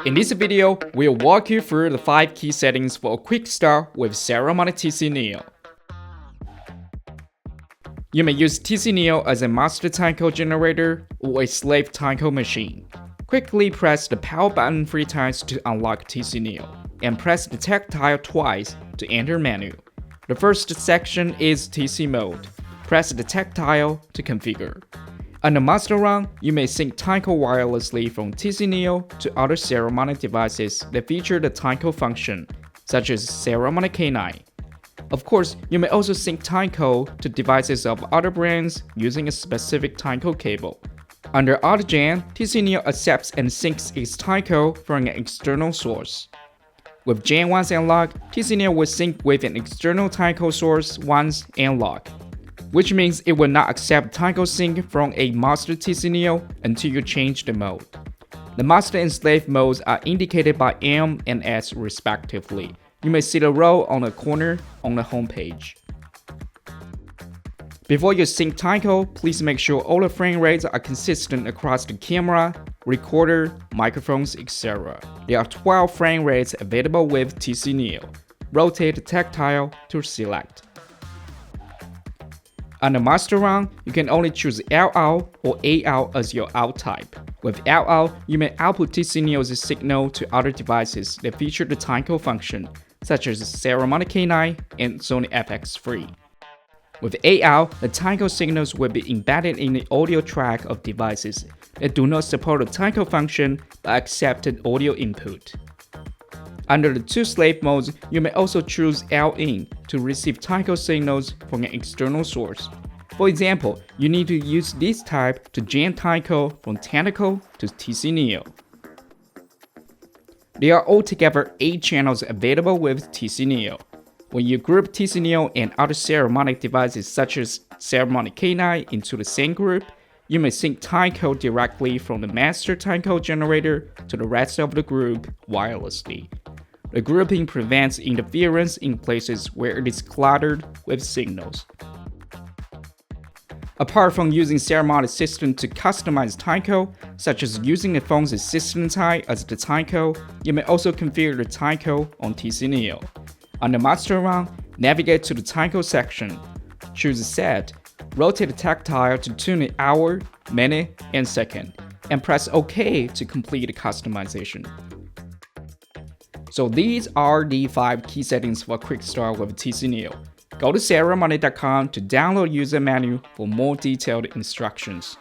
In this video, we'll walk you through the 5 key settings for a quick start with Saramonic TC-NEO. You may use TC-NEO as a master timecode generator or a slave timecode machine. Quickly press the power button 3 times to unlock TC-NEO, and press the tactile twice to enter menu. The first section is TC mode. Press the tactile to configure. On the master run, you may sync timecode wirelessly from TC-NEO to other Saramonic devices that feature the timecode function, such as Saramonic K9. Of course, you may also sync timecode to devices of other brands using a specific timecode cable. Under AutoGen, TC-NEO accepts and syncs its timecode from an external source. With Gen 1's unlocked, TC-NEO will sync with an external timecode source once unlocked, which means it will not accept timecode sync from a master TC-NEO until you change the mode. The master and slave modes are indicated by M and S respectively. You may see the row on the corner on the home page. Before you sync timecode, please make sure all the frame rates are consistent across the camera, recorder, microphones, etc. There are 12 frame rates available with TC-NEO. Rotate the tactile to select. On the master run, you can only choose LL or AL as your out type. With LL, you may output TC-NEO's signal to other devices that feature the timecode function, such as Saramonic K9 and Sony FX3. With AL, the timecode signals will be embedded in the audio track of devices that do not support the timecode function but accepted audio input. Under the 2 slave modes, you may also choose L-in to receive timecode signals from an external source. For example, you need to use this type to jam timecode from Timecode to TC-NEO. There are altogether 8 channels available with TC-NEO. When you group TC-NEO and other Saramonic devices such as Saramonic K9 into the same group, you may sync timecode directly from the master timecode generator to the rest of the group wirelessly. The grouping prevents interference in places where it is cluttered with signals. Apart from using Saramonic system to customize timecode, such as using the phone's assistant type as the timecode, you may also configure the timecode on TC-NEO. On the master run, navigate to the timecode section, choose Set, rotate the tactile to tune the hour, minute, and second, and press OK to complete the customization. So these are the 5 key settings for a quick start with TC-NEO. Go to saramonic.com to download user manual for more detailed instructions.